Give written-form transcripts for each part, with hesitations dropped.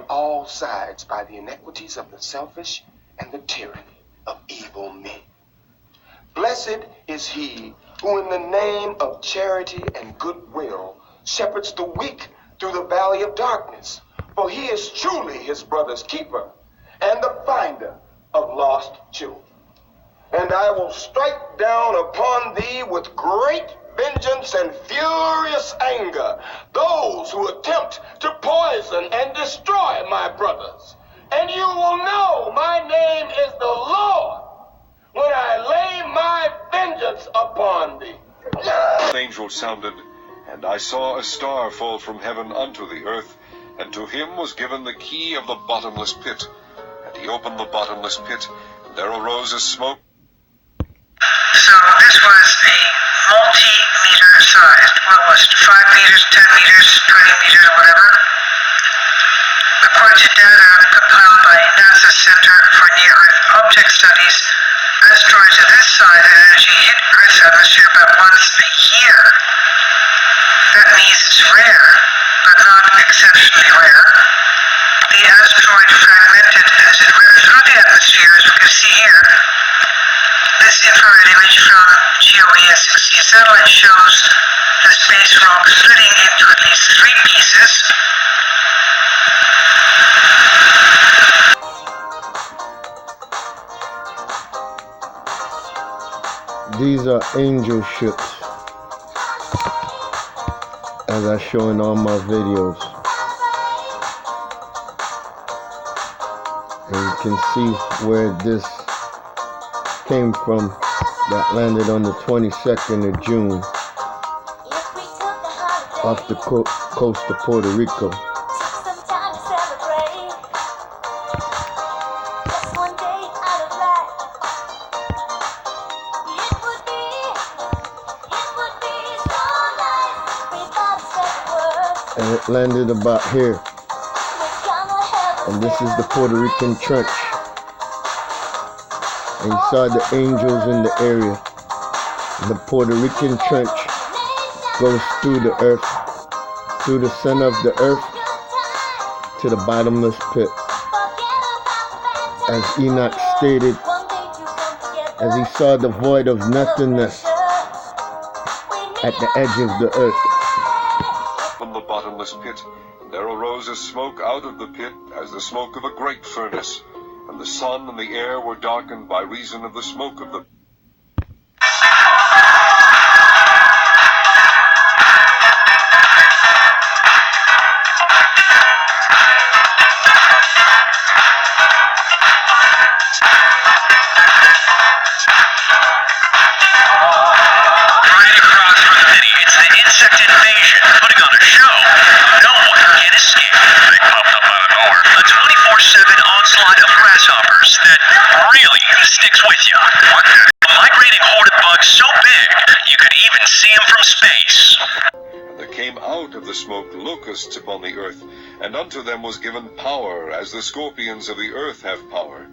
on all sides by the inequities of the selfish and the tyranny of evil men. Blessed is he who in the name of charity and goodwill shepherds the weak through the valley of darkness, for he is truly his brother's keeper and the finder of lost children. And I will strike down upon thee with great vengeance and furious anger those who attempt to poison and destroy my brothers. And you will know my name is the Lord when I lay my vengeance upon thee. The angel sounded, and I saw a star fall from heaven unto the earth, and to him was given the key of the bottomless pit. And he opened the bottomless pit, and there arose a smoke. So this was a multi-meter sized, what was it, 5 meters, 10 meters, 20 meters, whatever. According to data compiled by NASA Center for Near-Earth Object Studies, asteroids of this size and energy hit Earth's atmosphere about once a year. That means it's rare, but not exceptionally rare. The asteroid fragmented as it ripped through the atmosphere, as we can see here. This infrared image from GOES-60 satellite shows the space rock splitting into at least 3 pieces. These are angel ships, as I show in all my videos. And you can see where this came from, that landed on the 22nd of June off the coast of Puerto Rico. And it landed about here. And this is the Puerto Rican trench. And you saw the angels in the area. And the Puerto Rican trench goes through the earth, through the center of the earth to the bottomless pit. As Enoch stated, as he saw the void of nothingness at the edge of the earth. From the bottomless pit, and there arose a smoke out of the pit as the smoke of a great furnace, and the sun and the air were darkened by reason of the smoke of the sticks with you. A migrating horde of bugs so big, you could even see them from space. And there came out of the smoke locusts upon the earth, and unto them was given power, as the scorpions of the earth have power.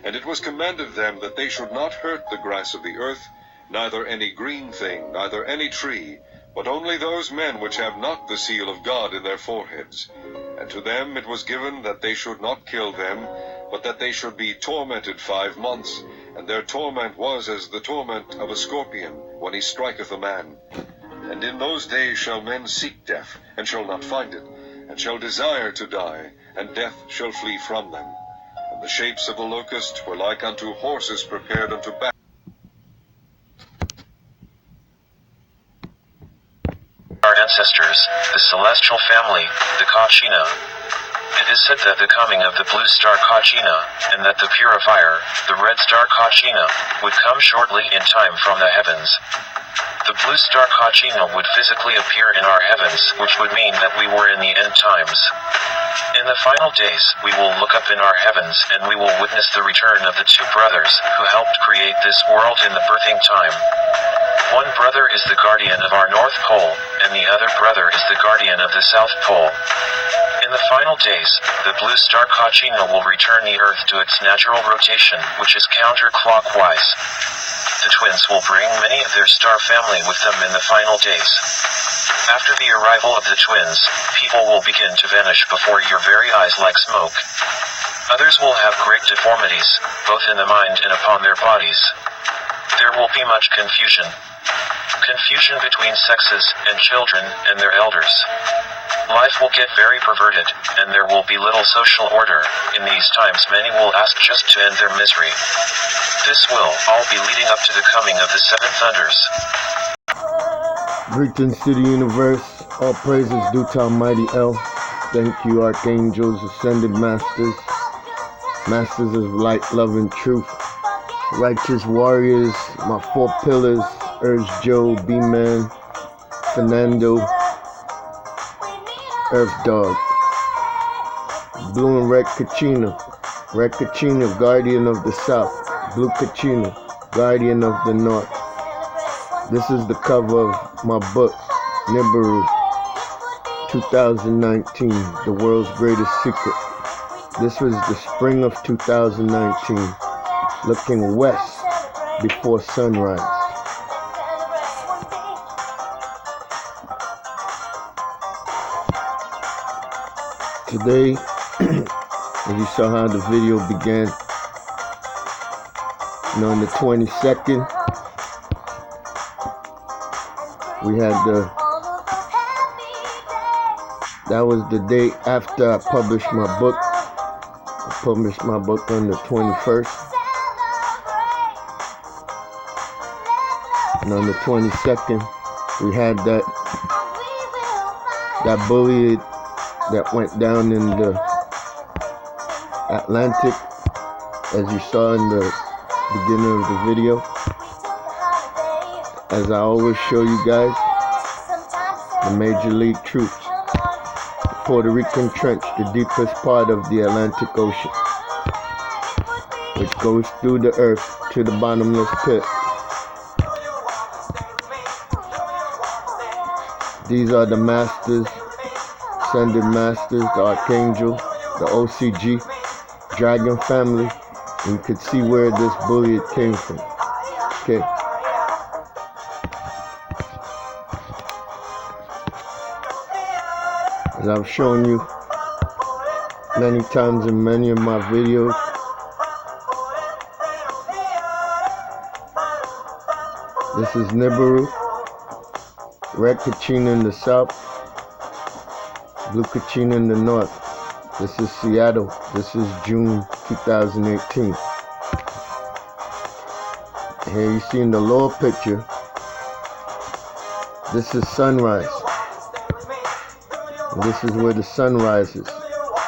And it was commanded them that they should not hurt the grass of the earth, neither any green thing, neither any tree, but only those men which have not the seal of God in their foreheads. And to them it was given that they should not kill them, but that they should be tormented 5 months, and their torment was as the torment of a scorpion, when he striketh a man. And in those days shall men seek death, and shall not find it, and shall desire to die, and death shall flee from them. And the shapes of the locust were like unto horses prepared unto battle. Our ancestors, the celestial family, the Kachina. It is said that the coming of the blue star Kachina, and that the purifier, the red star Kachina, would come shortly in time from the heavens. The blue star Kachina would physically appear in our heavens, which would mean that we were in the end times. In the final days, we will look up in our heavens, and we will witness the return of the 2 brothers, who helped create this world in the birthing time. One brother is the guardian of our North Pole, and the other brother is the guardian of the South Pole. In the final days, the blue star Kachina will return the Earth to its natural rotation, which is counterclockwise. The twins will bring many of their star family with them in the final days. After the arrival of the twins, people will begin to vanish before your very eyes like smoke. Others will have great deformities, both in the mind and upon their bodies. There will be much confusion. Confusion between sexes, and children, and their elders. Life will get very perverted, and there will be little social order. In these times many will ask just to end their misery. This will all be leading up to the coming of the seven thunders. Greetings to the universe. All praises due to Almighty El. Thank you, archangels, ascended masters, masters of light, love, and truth, righteous warriors, my four pillars, Urge Joe, B-Man, Fernando, Earth Dog, Blue and Red Kachina, guardian of the South, Blue Kachina, guardian of the North. This is the cover of my book, Nibiru, 2019, The World's Greatest Secret. This was the spring of 2019, looking west before sunrise. Today, as you saw how the video began, and on the 22nd, we had that was the day after I published my book. I published my book on the 21st. And on the 22nd, we had that bully that went down in the Atlantic, as you saw in the beginning of the video. As I always show you guys, the Major League troops, the Puerto Rican Trench, the deepest part of the Atlantic Ocean, which goes through the earth to the bottomless pit. These are the masters, ascended masters, the archangel, the OCG, dragon family, and you could see where this bully came from. Okay. As I've shown you many times in many of my videos, this is Nibiru, Red Kachina in the south, Blue Kachina in the north. This is Seattle. This is June 2018. Here you see in the lower picture, this is sunrise. And this is where the sun rises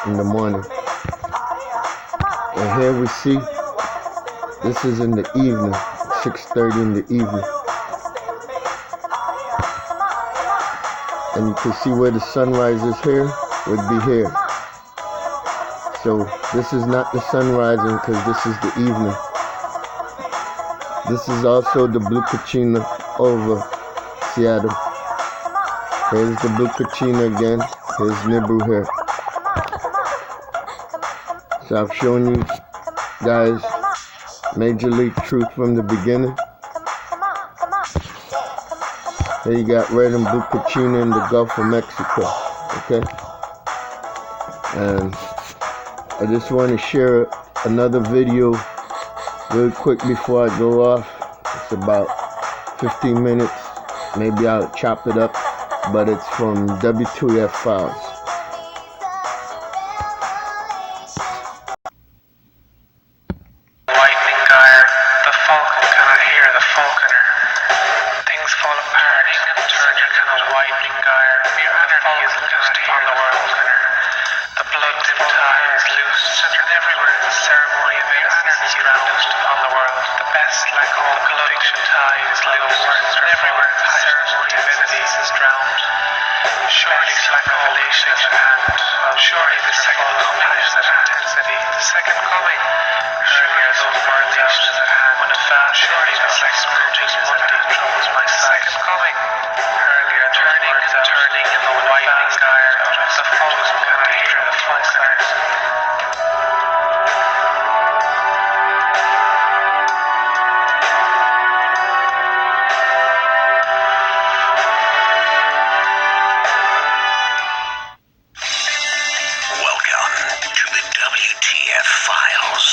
in the morning. And here we see, this is in the evening, 6:30 in the evening. And you can see where the sun rises here, would be here. So this is not the sun rising because this is the evening. This is also the Blue Kachina over Seattle. Here's the Blue Kachina again. Here's Nibiru here. So I've shown you guys Major League truth from the beginning. Here you got Red and Blue Kachina in the Gulf of Mexico. Okay? And I just want to share another video real quick before I go off. It's about 15 minutes. Maybe I'll chop it up. But it's from W2F Files. Lightning gyre, the falcon cannot hear the falconer. Things fall apart and turn, you cannot lightning gyre. Your anarchy is loosed upon the world. The blood-dim tide is loosed, and everywhere the ceremony of anarchy is drowned upon the world. The best, like all blood-dim tide is loosed, and everywhere the ceremony of innocence is drowned. Surely like revelation is at hand. Surely the second coming is at intensity. The second coming. Surely those words is at hand. When it fast, surely the second coming is at hand. Troubles my second coming. Earlier turning in the lightning gyre. The falcon cannot hear the falconer. to the WTF files.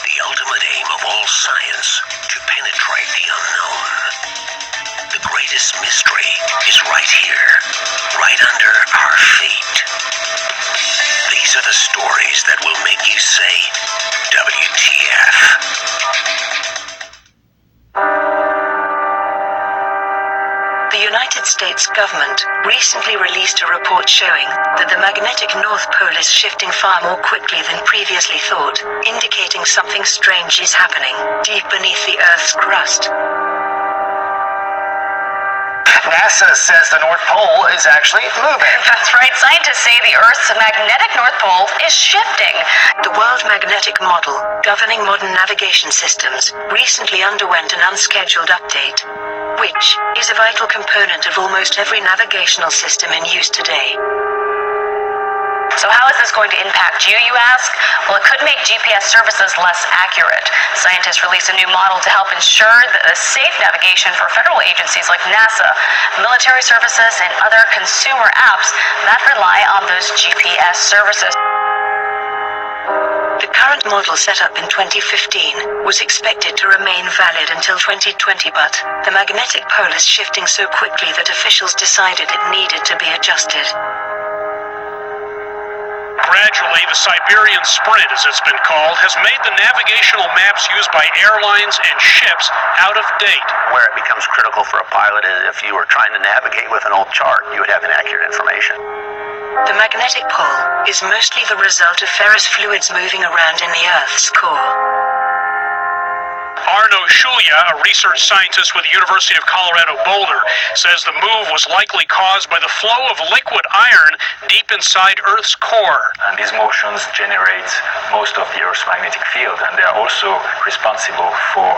The ultimate aim of all science, to penetrate the unknown. The greatest mystery is right here, right under our feet. These are the stories that will make you say, WTF. The United States government recently released a report showing that the magnetic North Pole is shifting far more quickly than previously thought, indicating something strange is happening deep beneath the Earth's crust. NASA says the North Pole is actually moving. That's right. Scientists say the Earth's magnetic North Pole is shifting. The World Magnetic Model, governing modern navigation systems, recently underwent an unscheduled update, which is a vital component of almost every navigational system in use today. So how is this going to impact you, you ask? Well, it could make GPS services less accurate. Scientists released a new model to help ensure the safe navigation for federal agencies like NASA, military services, and other consumer apps that rely on those GPS services. The current model set up in 2015 was expected to remain valid until 2020, but the magnetic pole is shifting so quickly that officials decided it needed to be adjusted. Gradually, the Siberian Sprint, as it's been called, has made the navigational maps used by airlines and ships out of date. Where it becomes critical for a pilot is if you were trying to navigate with an old chart, you would have inaccurate information. The magnetic pole is mostly the result of ferrous fluids moving around in the Earth's core. Arno Shulia, a research scientist with the University of Colorado Boulder, says the move was likely caused by the flow of liquid iron deep inside Earth's core. And these motions generate most of the Earth's magnetic field, and they are also responsible for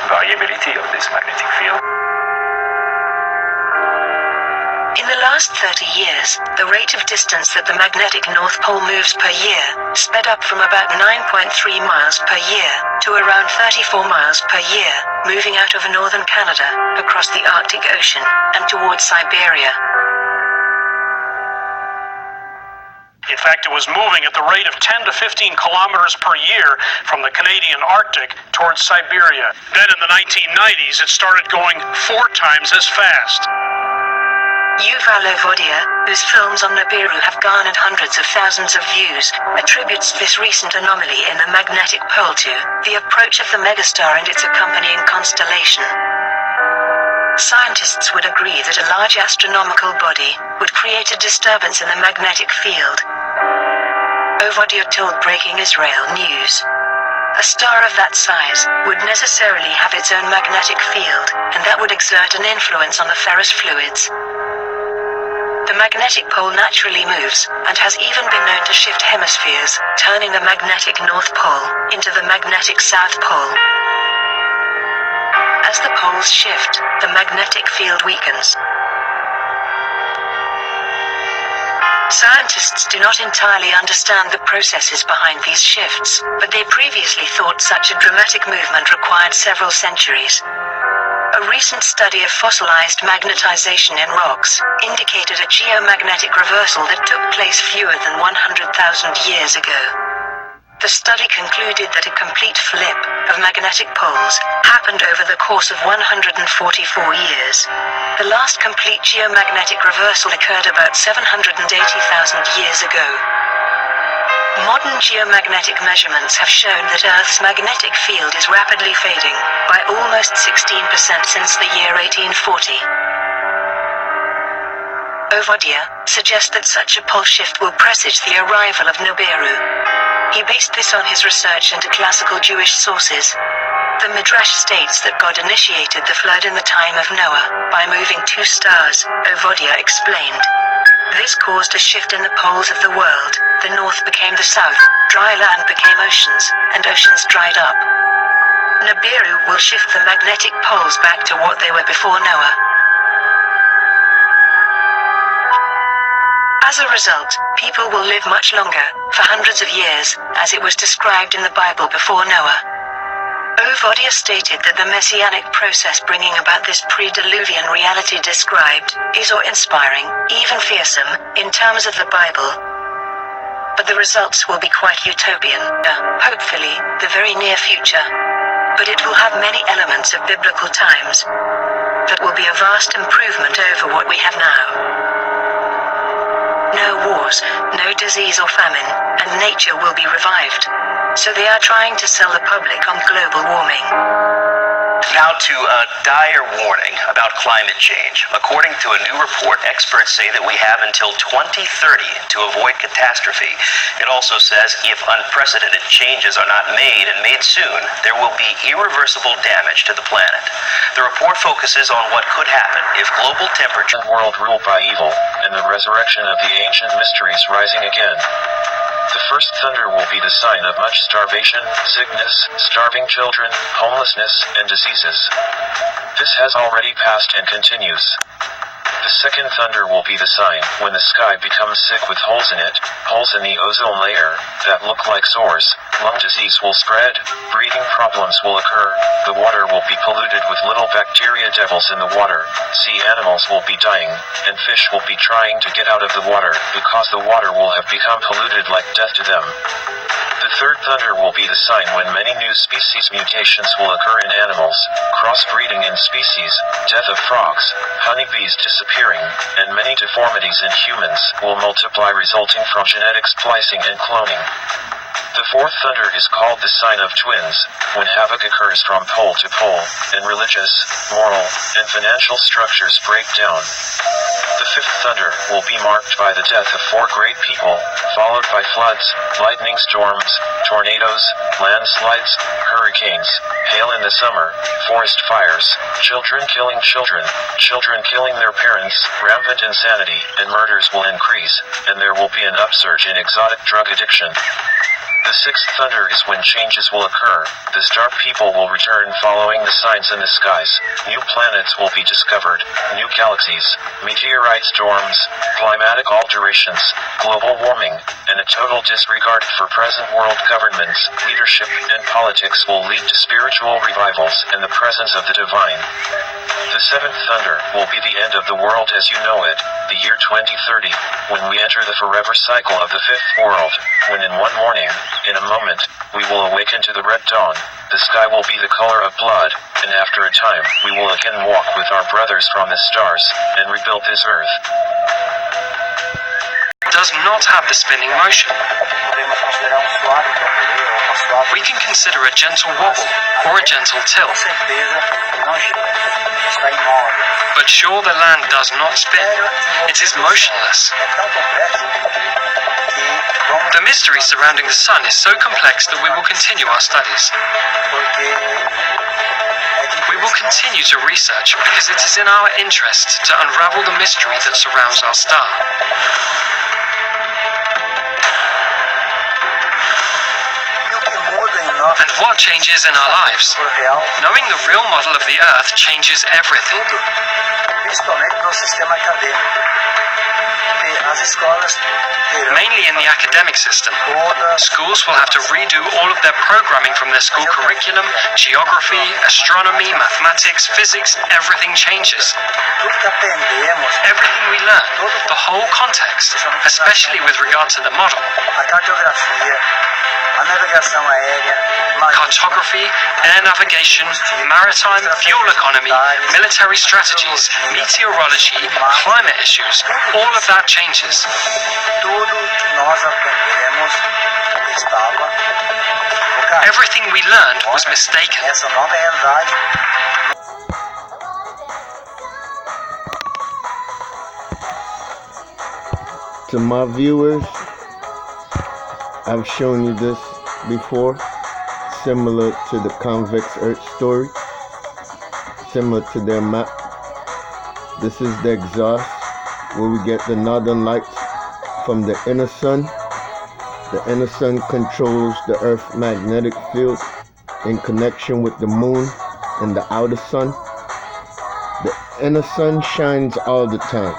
variability of this magnetic field. In the last 30 years, the rate of distance that the magnetic North Pole moves per year sped up from about 9.3 miles per year to around 34 miles per year, moving out of northern Canada, across the Arctic Ocean, and towards Siberia. In fact, it was moving at the rate of 10 to 15 kilometers per year from the Canadian Arctic towards Siberia. Then in the 1990s, it started going 4 times as fast. Yuval Vodia, whose films on Nibiru have garnered hundreds of thousands of views, attributes this recent anomaly in the magnetic pole to the approach of the megastar and its accompanying constellation. Scientists would agree that a large astronomical body would create a disturbance in the magnetic field. Vodia told Breaking Israel News, "A star of that size would necessarily have its own magnetic field, and that would exert an influence on the ferrous fluids. The magnetic pole naturally moves, and has even been known to shift hemispheres, turning the magnetic North Pole into the magnetic South Pole. As the poles shift, the magnetic field weakens." Scientists do not entirely understand the processes behind these shifts, but they previously thought such a dramatic movement required several centuries. A recent study of fossilized magnetization in rocks indicated a geomagnetic reversal that took place fewer than 100,000 years ago. The study concluded that a complete flip of magnetic poles happened over the course of 144 years. The last complete geomagnetic reversal occurred about 780,000 years ago. Modern geomagnetic measurements have shown that Earth's magnetic field is rapidly fading, by almost 16% since the year 1840. Vodia suggests that such a pole shift will presage the arrival of Nibiru. He based this on his research into classical Jewish sources. The Midrash states that God initiated the flood in the time of Noah by moving 2 stars, Vodia explained. This caused a shift in the poles of the world. The north became the south, dry land became oceans, and oceans dried up. Nibiru will shift the magnetic poles back to what they were before Noah. As a result, people will live much longer, for hundreds of years, as it was described in the Bible before Noah. Vodia stated that the messianic process bringing about this pre-Diluvian reality described is awe-inspiring, even fearsome, in terms of the Bible. but the results will be quite utopian. Hopefully, the very near future. But it will have many elements of biblical times that will be a vast improvement over what we have now. No wars, no disease or famine, and nature will be revived. So they are trying to sell the public on global warming. Now to a dire warning about climate change. According to a new report, experts say that we have until 2030 to avoid catastrophe. It also says if unprecedented changes are not made and made soon, there will be irreversible damage to the planet. The report focuses on what could happen if global temperature... world ruled by evil, and the resurrection of the ancient mysteries rising again. The first thunder will be the sign of much starvation, sickness, starving children, homelessness, and diseases. This has already passed and continues. The second thunder will be the sign when the sky becomes sick with holes in it, holes in the ozone layer, that look like sores. Lung disease will spread, breathing problems will occur, the water will be polluted with little bacteria devils in the water, sea animals will be dying, and fish will be trying to get out of the water because the water will have become polluted like death to them. The third thunder will be the sign when many new species mutations will occur in animals, crossbreeding in species, death of frogs, honeybees disappearing, and many deformities in humans will multiply resulting from genetic splicing and cloning. The fourth thunder is called the sign of twins, when havoc occurs from pole to pole, and religious, moral, and financial structures break down. The fifth thunder will be marked by the death of 4 great people, followed by floods, lightning storms, tornadoes, landslides, hurricanes, hail in the summer, forest fires, children killing children, children killing their parents, rampant insanity, and murders will increase, and there will be an upsurge in exotic drug addiction. The sixth thunder is when changes will occur. The star people will return following the signs in the skies. New planets will be discovered, new galaxies, meteorite storms, climatic alterations, global warming, and a total disregard for present world governments, leadership, and politics will lead to spiritual revivals and the presence of the divine. The seventh thunder will be the end of the world as you know it, the year 2030, when we enter the forever cycle of the fifth world, when in one morning, in a moment, we will awaken to the red dawn, the sky will be the color of blood, and after a time, we will again walk with our brothers from the stars, and rebuild this earth. Does not have the spinning motion. We can consider a gentle wobble, or a gentle tilt. But sure, the land does not spin. It is motionless. The mystery surrounding the sun is so complex that we will continue our studies. We will continue to research because it is in our interest to unravel the mystery that surrounds our star. And what changes in our lives? Knowing the real model of the Earth changes everything. Mainly in the academic system. Schools will have to redo all of their programming from their school curriculum, geography, astronomy, mathematics, physics, everything changes. Everything we learn, the whole context, especially with regard to the model. Cartography, air navigation, maritime, fuel economy, military strategies, meteorology, climate issues, all of that changes. Everything we learned was mistaken. To my viewers, I've shown you this before, similar to the convex Earth story, similar to their map. This is the exhaust where we get the northern lights from the inner sun. The inner sun controls the Earth's magnetic field in connection with the moon and the outer sun. The inner sun shines all the time.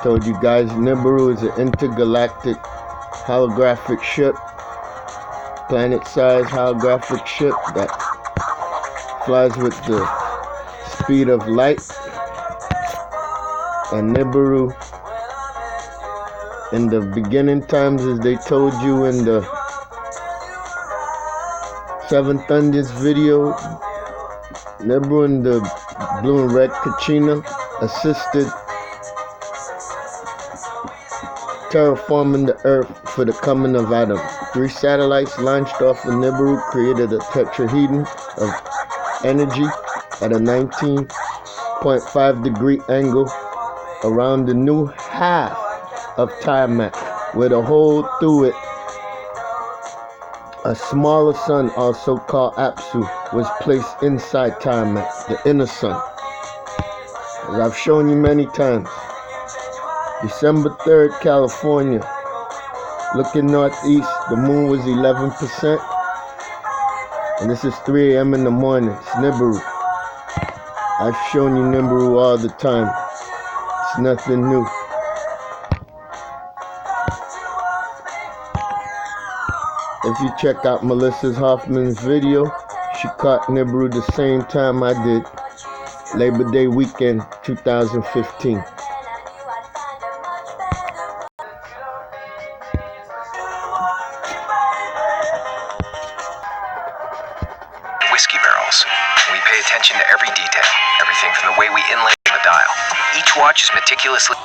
Told you guys Nibiru is an intergalactic holographic ship, planet-sized holographic ship that flies with the speed of light. and Nibiru in the beginning times, as they told you in the Seven Thunders video, Nibiru and the blue and red Kachina assisted terraforming the earth for the coming of Adam. 3 satellites launched off of Nibiru created a tetrahedron of energy at a 19.5 degree angle around the new half of Tiamat, with a hole through it. A smaller sun, also called Apsu, was placed inside Tiamat, the inner sun. As I've shown you many times. December 3rd, California. Looking northeast, the moon was 11%. And this is 3 a.m. in the morning. It's Nibiru. I've shown you Nibiru all the time. It's nothing new. If you check out Melissa Hoffman's video, she caught Nibiru the same time I did. Labor Day weekend 2015. Whiskey barrels. We pay attention to every detail, everything from the way we inlay the dial. Each watch is meticulously...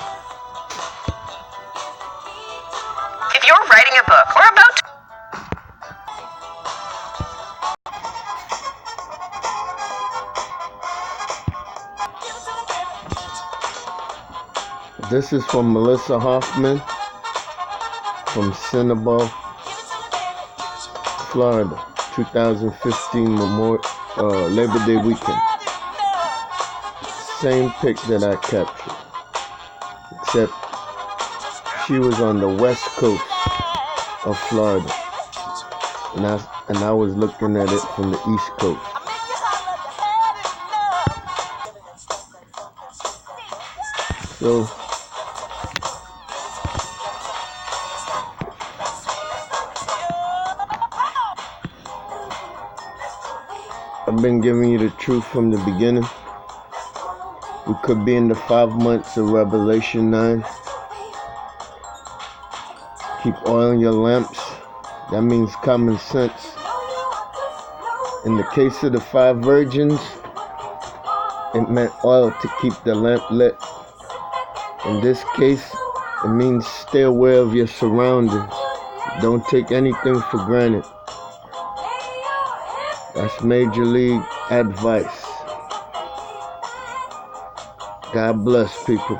If you're writing a book or about to... This is from Melissa Hoffman from Cinnabon, Florida, 2015 Labor Day weekend. Same pic that I captured, except she was on the west coast of Florida, and I was looking at it from the east coast. So I've been giving you the truth from the beginning. We could be in the 5 months of Revelation 9. Keep oil in your lamps. That means common sense. In the case of the 5 virgins, it meant oil to keep the lamp lit. In this case, it means stay aware of your surroundings. Don't take anything for granted. That's major league advice. God bless, people.